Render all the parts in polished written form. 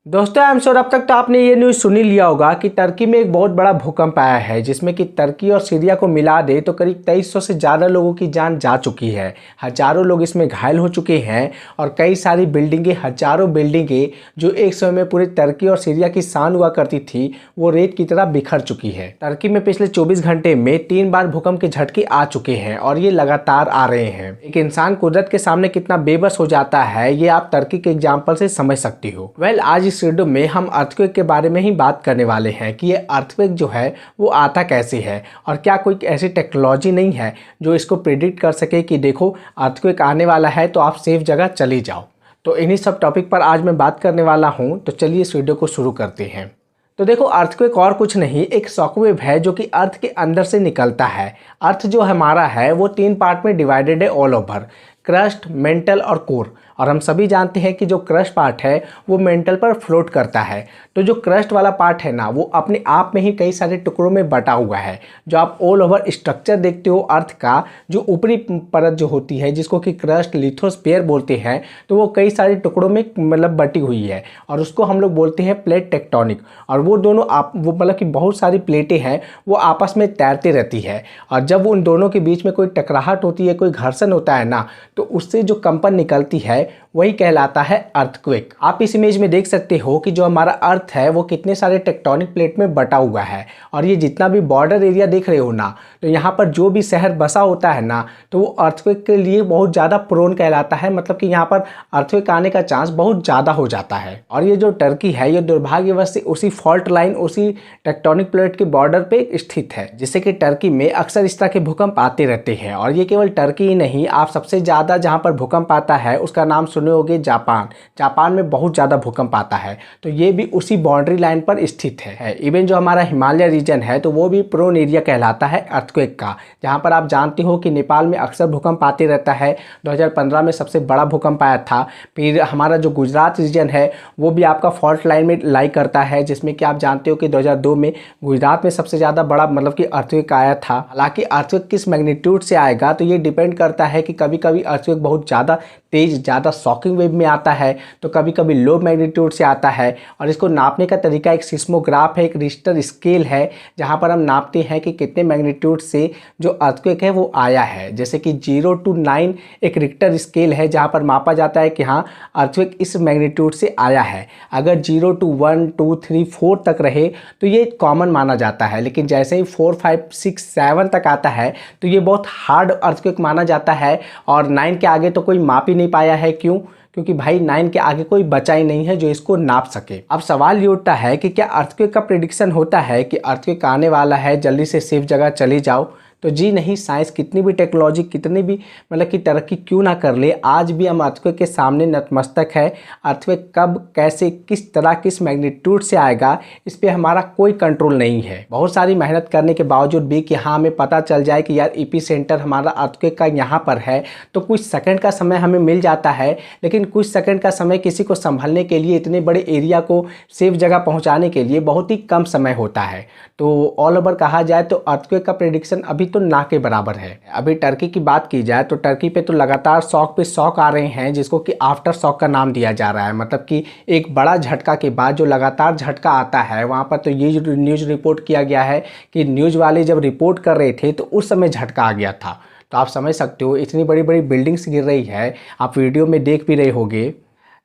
दोस्तों I am sure अब तक तो आपने ये न्यूज़ सुन ही लिया होगा कि टर्की में एक बहुत बड़ा भूकंप आया है जिसमें कि टर्की और सीरिया को मिला दे तो करीब 2300 से ज़्यादा लोगों की जान जा चुकी है। हज़ारों लोग इसमें घायल हो चुके हैं और कई सारी बिल्डिंगें, हज़ारों बिल्डिंगें जो एक समय में पूरे टर्की और सीरिया की शान हुआ करती थी वो रेत की तरह बिखर चुकी है। टर्की में पिछले 24 घंटे में 3 बार भूकंप के झटके आ चुके हैं और ये लगातार आ रहे हैं। एक इंसान कुदरत के सामने कितना बेबस हो जाता है ये आप टर्की के एग्जाम्पल से समझ सकती हो। आज इस वीडियो में हम अर्थक्वेक के बारे में ही बात करने वाले हैं कि ये अर्थक्वेक जो है वो आता कैसे है और क्या कोई ऐसी टेक्नोलॉजी नहीं है जो इसको प्रिडिक्ट कर सके कि देखो अर्थक्वेक आने वाला है तो आप सेफ जगह चले जाओ। तो इन्हीं सब टॉपिक पर आज मैं बात करने वाला हूं, तो चलिए इस वीडियो को शुरू करते हैं। तो देखो अर्थक्वेक और कुछ नहीं, एक शॉकवेव है जो कि अर्थ के अंदर से निकलता है। अर्थ जो हमारा है वो 3 पार्ट में डिवाइडेड है ऑल ओवर, क्रस्ट, मेंटल और कोर। और हम सभी जानते हैं कि जो क्रस्ट पार्ट है वो मेंटल पर फ्लोट करता है। तो जो क्रस्ट वाला पार्ट है ना वो अपने आप में ही कई सारे टुकड़ों में बटा हुआ है। जो आप ऑल ओवर स्ट्रक्चर देखते हो अर्थ का, जो ऊपरी परत जो होती है जिसको कि क्रस्ट लिथोस्फीयर बोलते हैं, तो वो कई सारे टुकड़ों में मतलब बटी हुई है और उसको हम लोग बोलते हैं प्लेट टेक्टोनिक। और वो दोनों वो मतलब कि बहुत सारी प्लेटें हैं वो आपस में तैरती रहती है और जब उन दोनों के बीच में कोई टकराहट होती है, कोई घर्षण होता है ना, तो उससे जो कंपन निकलती है वही कहलाता है अर्थक्वेक। आप इस इमेज में देख सकते हो कि जो हमारा अर्थ है वो कितने सारे टेक्टोनिक प्लेट में बटा हुआ है और ये जितना भी बॉर्डर एरिया देख रहे हो ना, तो यहाँ पर जो भी शहर बसा होता है ना तो वो अर्थक्वेक के लिए बहुत ज़्यादा प्रोन कहलाता है। मतलब कि यहाँ पर अर्थक्वेक आने का चांस बहुत ज़्यादा हो जाता है। और ये जो टर्की है ये दुर्भाग्यवश से उसी फॉल्ट लाइन, उसी टेक्टोनिक प्लेट के बॉर्डर पे स्थित है, जिससे कि टर्की में अक्सर इस तरह के भूकंप आते रहते हैं। और ये केवल टर्की ही नहीं, आप सबसे ज़्यादा जहाँ पर भूकंप आता है उसका नाम सुने होगे जापान। जापान में बहुत ज़्यादा भूकंप आता है, तो ये भी उसी बाउंड्री लाइन पर स्थित है। इवन जो हमारा हिमालय रीजन है तो वो भी प्रोन एरिया कहलाता है अर्थक्वेक का, जहाँ पर आप जानते हो कि नेपाल में अक्सर भूकंप आते रहता है। 2015 में सबसे बड़ा भूकंप आया था। फिर हमारा जो गुजरात रीजन है वो भी आपका फॉल्ट लाइन में लाई करता है, जिसमें कि आप जानते हो कि 2002 में गुजरात में सबसे ज़्यादा बड़ा मतलब कि अर्थक्वेक आया था। हालांकि अर्थक्वेक किस मैग्नीट्यूड से आएगा तो ये डिपेंड करता है कि कभी कभी अर्थक्वेक बहुत ज़्यादा तेज, ज़्यादा शॉकिंग वेव में आता है, तो कभी कभी लो मैग्नीट्यूड से आता है। और इसको नापने का तरीका एक सिस्मोग्राफ है, एक रिश्टर स्केल है, जहाँ पर हम नापते हैं कि कितने मैग्नीट्यूड से जो अर्थक्वेक है वो आया है। जैसे कि 0 to 9 एक रिक्टर स्केल है जहाँ पर मापा जाता है कि हाँ अर्थक्वेक इस मैग्नीट्यूड से आया है। अगर 0 to 1, 2, 3, 4 तक रहे तो ये कॉमन माना जाता है, लेकिन जैसे ही 4, 5, 6, 7 तक आता है तो ये बहुत हार्ड अर्थक्वेक माना जाता है। और 9 के आगे तो कोई माप ही नहीं पाया है। क्यों? क्योंकि भाई 9 के आगे कोई बचा ही नहीं है जो इसको नाप सके। अब सवाल ये उठता है कि क्या अर्थक्वेक का प्रेडिक्शन होता है कि अर्थक्वेक आने वाला है, जल्दी से सेफ जगह चले जाओ? तो जी नहीं, साइंस कितनी भी टेक्नोलॉजी, कितनी भी मतलब कि तरक्की क्यों ना कर ले, आज भी हम अर्थक्वेक के सामने नतमस्तक है। अर्थक्वेक कब, कैसे, किस तरह, किस मैग्नीट्यूड से आएगा इस पर हमारा कोई कंट्रोल नहीं है। बहुत सारी मेहनत करने के बावजूद भी कि हाँ हमें पता चल जाए कि यार एपी सेंटर हमारा अर्थक्वेक का यहाँ पर है, तो कुछ सेकंड का समय हमें मिल जाता है। लेकिन कुछ सेकंड का समय किसी को संभलने के लिए, इतने बड़े एरिया को सेफ जगह पहुँचाने के लिए बहुत ही कम समय होता है। तो ऑल ओवर कहा जाए तो अर्थक्वेक का प्रेडिक्शन अभी तो ना के बराबर है। अभी टर्की की बात की जाए तो टर्की पे तो लगातार शॉक पे शॉक आ रहे हैं, जिसको कि आफ्टर शॉक का नाम दिया जा रहा है। मतलब कि एक बड़ा झटका के बाद जो लगातार झटका आता है वहाँ पर तो ये न्यूज़ रिपोर्ट किया गया है कि न्यूज़ वाले जब रिपोर्ट कर रहे थे तो उस समय झटका आ गया था। तो आप समझ सकते हो इतनी बड़ी बड़ी बिल्डिंग्स गिर रही है, आप वीडियो में देख भी रहे होंगे।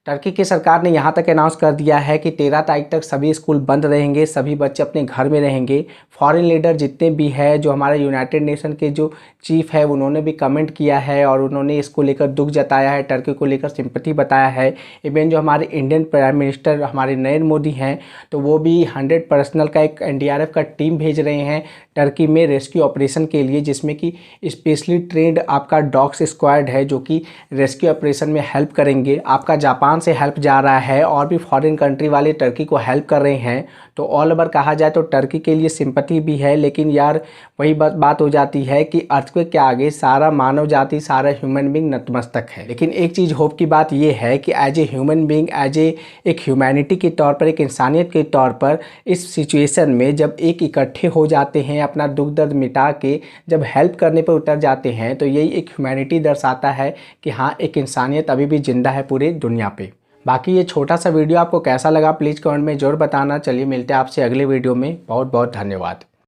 टर्की की सरकार ने यहाँ तक अनाउंस कर दिया है कि 13 तारीख तक सभी स्कूल बंद रहेंगे, सभी बच्चे अपने घर में रहेंगे। फॉरेन लीडर जितने भी हैं, जो हमारे यूनाइटेड नेशन के जो चीफ है उन्होंने भी कमेंट किया है और उन्होंने इसको लेकर दुख जताया है, टर्की को लेकर सिंपैथी बताया है। इवन जो हमारे इंडियन प्राइम मिनिस्टर हमारे नरेंद्र मोदी हैं तो वो भी 100 पर्सनल का एक NDRF का टीम भेज रहे हैं टर्की में रेस्क्यू ऑपरेशन के लिए, जिसमें कि स्पेशली ट्रेंड आपका डॉग्स स्क्वाड है जो कि रेस्क्यू ऑपरेशन में हेल्प करेंगे। आपका जापान से हेल्प जा रहा है और भी फॉरेन कंट्री वाले टर्की को हेल्प कर रहे हैं। तो ऑल ओवर कहा जाए तो टर्की के लिए सिंपैथी भी है, लेकिन यार वही बात हो जाती है कि अर्थक्वेक के आगे सारा मानव जाति, सारा ह्यूमन बींग नतमस्तक है। लेकिन एक चीज़ होप की बात यह है कि as a human being, as a एक ह्यूमैनिटी के तौर पर, एक इंसानियत के तौर पर इस सिचुएशन में जब एक इकट्ठे हो जाते हैं, अपना दुख दर्द मिटा के जब हेल्प करने पर उतर जाते हैं, तो यही एक ह्यूमैनिटी दर्शाता है कि हाँ एक इंसानियत अभी भी जिंदा है पूरे दुनिया पे। बाकी ये छोटा सा वीडियो आपको कैसा लगा प्लीज़ कमेंट में ज़रूर बताना। चलिए मिलते हैं आपसे अगले वीडियो में। बहुत बहुत धन्यवाद।